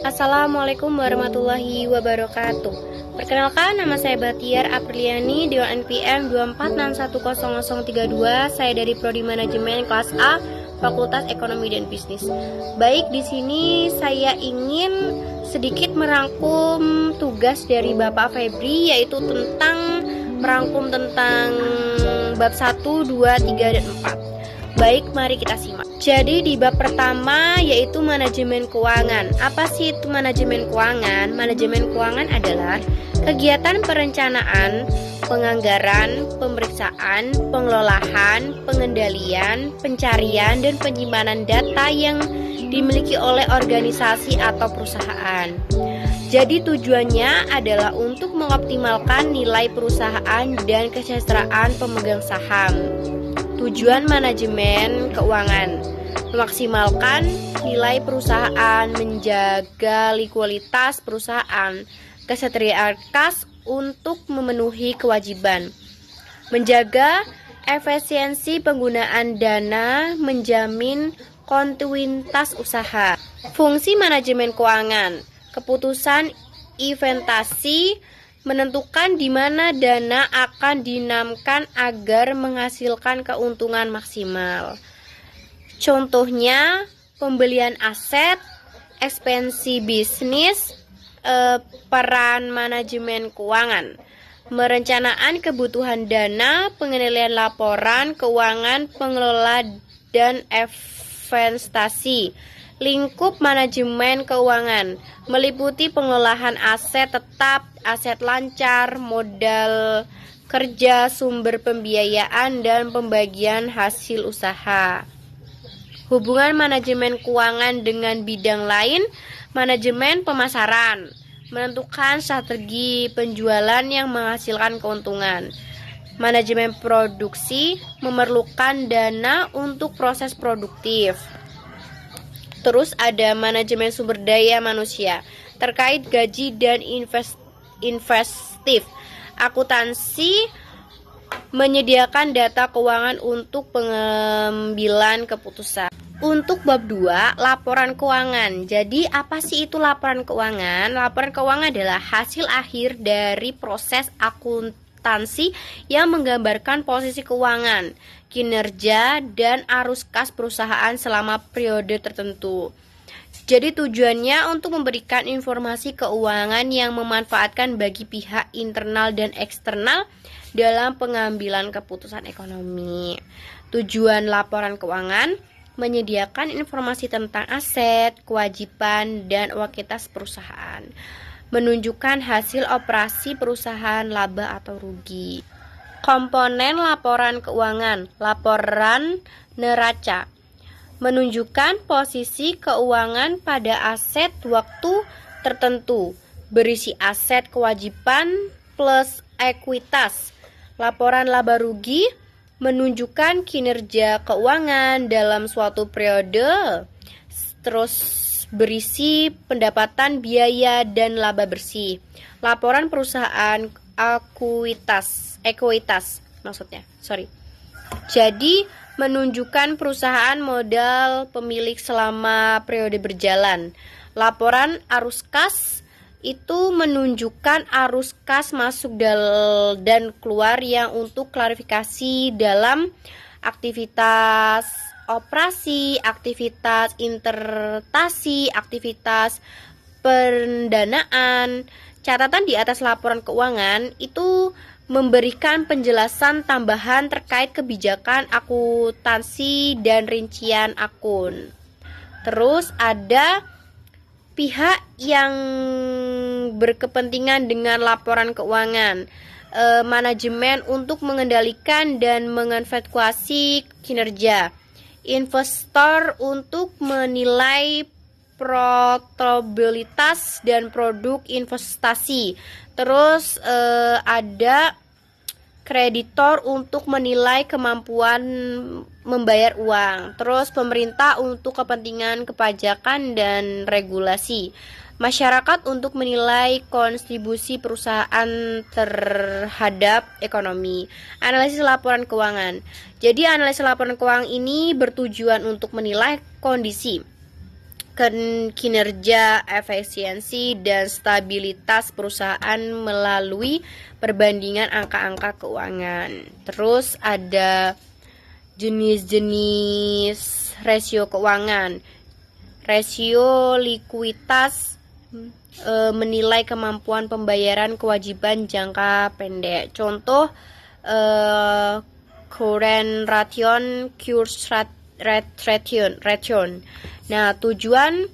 Assalamualaikum warahmatullahi wabarakatuh. Perkenalkan, nama saya Batiar Apriliani, Dewan NPM 246100032. Saya dari Prodi Manajemen kelas A, Fakultas Ekonomi dan Bisnis. Baik, di sini saya ingin sedikit merangkum tugas dari Bapak Febri, yaitu merangkum tentang bab 1, 2, 3, dan 4. Baik, mari kita simak. Jadi di bab pertama yaitu manajemen keuangan. Apa sih itu manajemen keuangan? Manajemen keuangan adalah kegiatan perencanaan, penganggaran, pemeriksaan, pengelolaan, pengendalian, pencarian, dan penyimpanan data yang dimiliki oleh organisasi atau perusahaan. Jadi tujuannya adalah untuk mengoptimalkan nilai perusahaan dan kesejahteraan pemegang saham. Tujuan manajemen keuangan: memaksimalkan nilai perusahaan, menjaga likuiditas perusahaan, kesetiaan kas untuk memenuhi kewajiban, menjaga efisiensi penggunaan dana, menjamin kontinuitas usaha. Fungsi manajemen keuangan: keputusan investasi, menentukan di mana dana akan dinamkan agar menghasilkan keuntungan maksimal. Contohnya, pembelian aset, ekspansi bisnis. Peran manajemen keuangan: merencanakan kebutuhan dana, pengendalian laporan keuangan, pengelola dan investasi. Lingkup manajemen keuangan meliputi pengelolaan aset tetap, aset lancar, modal kerja, sumber pembiayaan, dan pembagian hasil usaha. Hubungan manajemen keuangan dengan bidang lain: manajemen pemasaran, menentukan strategi penjualan yang menghasilkan keuntungan. Manajemen produksi, memerlukan dana untuk proses produktif. Terus ada manajemen sumber daya manusia, terkait gaji dan investif. Akuntansi, menyediakan data keuangan untuk pengambilan keputusan. Untuk bab 2, laporan keuangan. Jadi apa sih itu laporan keuangan? Laporan keuangan adalah hasil akhir dari proses akuntansi yang menggambarkan posisi keuangan, kinerja, dan arus kas perusahaan selama periode tertentu. Jadi tujuannya untuk memberikan informasi keuangan yang memanfaatkan bagi pihak internal dan eksternal dalam pengambilan keputusan ekonomi. Tujuan laporan keuangan: menyediakan informasi tentang aset, kewajiban, dan ekuitas perusahaan, menunjukkan hasil operasi perusahaan, laba atau rugi. Komponen laporan keuangan: laporan neraca, menunjukkan posisi keuangan pada aset waktu tertentu, berisi aset kewajiban plus ekuitas. Laporan laba rugi, menunjukkan kinerja keuangan dalam suatu periode, terus berisi pendapatan, biaya, dan laba bersih. Laporan perusahaan ekuitas maksudnya. Jadi menunjukkan perusahaan modal pemilik selama periode berjalan. Laporan arus kas itu menunjukkan arus kas masuk dan keluar yang untuk klarifikasi dalam aktivitas operasi, aktivitas investasi, aktivitas pendanaan. Catatan di atas laporan keuangan itu memberikan penjelasan tambahan terkait kebijakan akuntansi dan rincian akun. Terus ada pihak yang berkepentingan dengan laporan keuangan: manajemen untuk mengendalikan dan mengevaluasi kinerja, investor untuk menilai profitabilitas dan produk investasi. Terus ada kreditor untuk menilai kemampuan membayar uang. Terus pemerintah untuk kepentingan kepajakan dan regulasi. Masyarakat untuk menilai kontribusi perusahaan terhadap ekonomi. Analisis laporan keuangan. Jadi analisis laporan keuangan ini bertujuan untuk menilai kondisi kinerja, efisiensi, dan stabilitas perusahaan melalui perbandingan angka-angka keuangan. Terus ada jenis-jenis rasio keuangan. Rasio likuiditas menilai kemampuan pembayaran kewajiban jangka pendek. Contoh current ration, ration. Nah, tujuan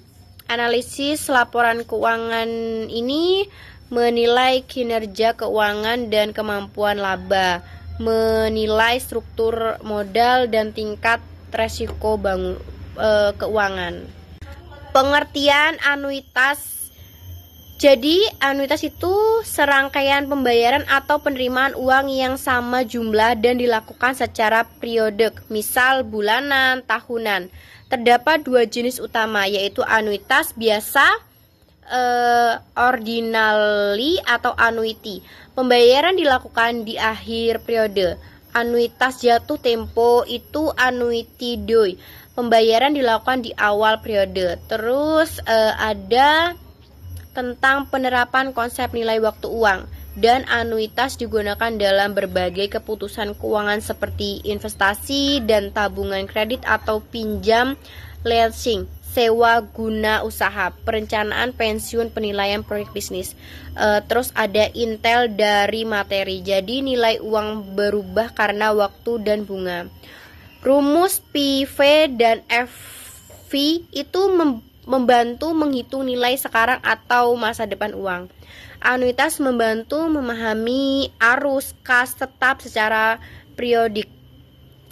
analisis laporan keuangan ini menilai kinerja keuangan dan kemampuan laba, menilai struktur modal dan tingkat resiko keuangan. Pengertian anuitas. Jadi, anuitas itu serangkaian pembayaran atau penerimaan uang yang sama jumlah dan dilakukan secara periodik, misal bulanan, tahunan. Terdapat dua jenis utama, yaitu anuitas biasa, ordinally atau annuity. Pembayaran dilakukan di akhir periode. Anuitas jatuh tempo itu annuity doi. Pembayaran dilakukan di awal periode. Terus ada tentang penerapan konsep nilai waktu uang, dan anuitas digunakan dalam berbagai keputusan keuangan seperti investasi dan tabungan kredit atau pinjam leasing, sewa guna usaha, perencanaan pensiun, penilaian proyek bisnis. Terus ada intel dari materi, jadi nilai uang berubah karena waktu dan bunga. Rumus PV dan FV itu membantu menghitung nilai sekarang atau masa depan uang. Anuitas membantu memahami arus kas tetap secara periodik.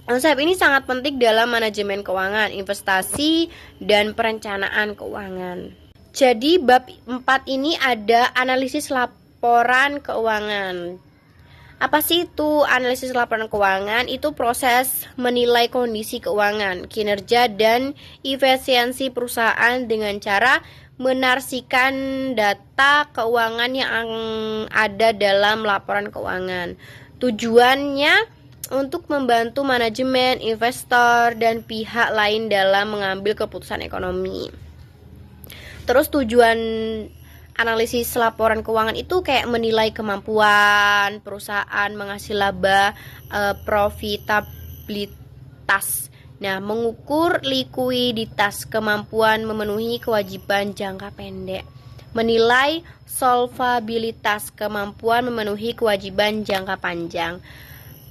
Konsep ini sangat penting dalam manajemen keuangan, investasi, dan perencanaan keuangan. Jadi bab 4 ini ada analisis laporan keuangan. Apa sih itu analisis laporan keuangan? Itu proses menilai kondisi keuangan, kinerja, dan efisiensi perusahaan dengan cara menarasikan data keuangan yang ada dalam laporan keuangan. Tujuannya untuk membantu manajemen, investor, dan pihak lain dalam mengambil keputusan ekonomi. Terus tujuan analisis laporan keuangan itu kayak menilai kemampuan perusahaan menghasil laba, profitabilitas. Nah, mengukur likuiditas, kemampuan memenuhi kewajiban jangka pendek. Menilai solvabilitas, kemampuan memenuhi kewajiban jangka panjang.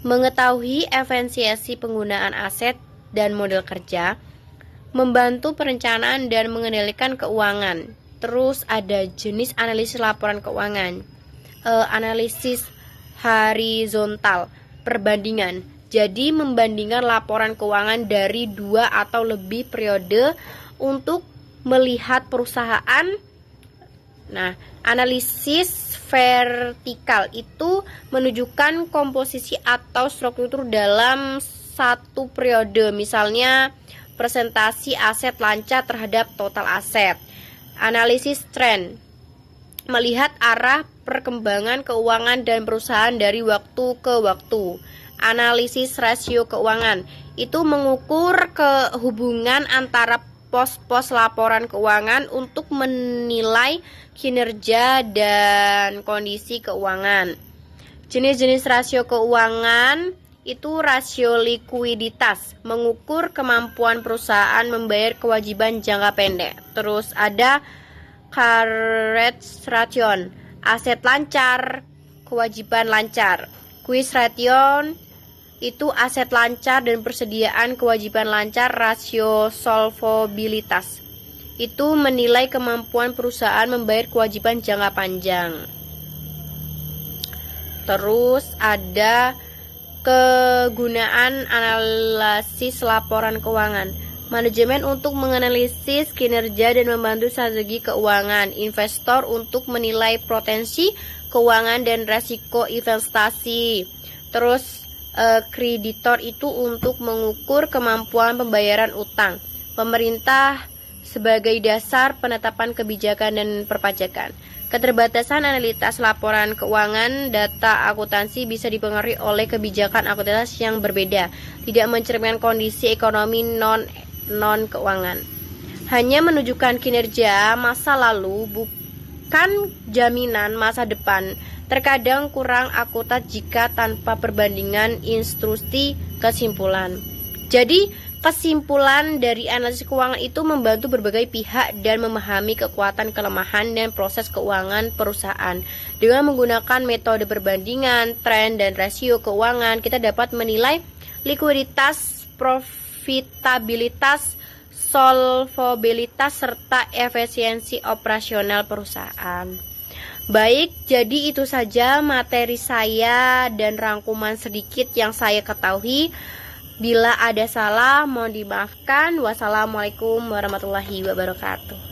Mengetahui efisiensi penggunaan aset dan model kerja. Membantu perencanaan dan mengendalikan keuangan. Terus ada jenis analisis laporan keuangan. Analisis horizontal, perbandingan. Jadi membandingkan laporan keuangan dari 2 atau lebih periode untuk melihat perusahaan. Nah, analisis vertikal itu menunjukkan komposisi atau struktur dalam satu periode. Misalnya presentasi aset lancar terhadap total aset. Analisis tren, melihat arah perkembangan keuangan dan perusahaan dari waktu ke waktu. Analisis rasio keuangan, itu mengukur kehubungan antara pos-pos laporan keuangan untuk menilai kinerja dan kondisi keuangan. Jenis-jenis rasio keuangan itu rasio likuiditas, mengukur kemampuan perusahaan membayar kewajiban jangka pendek. Terus ada coverage ration, aset lancar, kewajiban lancar. Quiz ration itu aset lancar dan persediaan kewajiban lancar. Rasio solvabilitas itu menilai kemampuan perusahaan membayar kewajiban jangka panjang. Terus ada kegunaan analisis laporan keuangan. Manajemen untuk menganalisis kinerja dan membantu strategi keuangan. Investor untuk menilai potensi keuangan dan resiko investasi. Terus kreditor itu untuk mengukur kemampuan pembayaran utang. Pemerintah sebagai dasar penetapan kebijakan dan perpajakan. Keterbatasan analitas laporan keuangan data akuntansi bisa dipengaruhi oleh kebijakan akuntansi yang berbeda, tidak mencerminkan kondisi ekonomi non keuangan. hanya menunjukkan kinerja masa lalu, bukan jaminan masa depan. Terkadang kurang akurat jika tanpa perbandingan instruksi kesimpulan. Jadi, kesimpulan dari analisis keuangan itu membantu berbagai pihak dan memahami kekuatan, kelemahan, dan proses keuangan perusahaan. Dengan menggunakan metode perbandingan, tren, dan rasio keuangan, kita dapat menilai likuiditas, profitabilitas, solvabilitas, serta efisiensi operasional perusahaan. Baik, jadi itu saja materi saya dan rangkuman sedikit yang saya ketahui. Bila ada salah, mohon dimaafkan. Wassalamualaikum warahmatullahi wabarakatuh.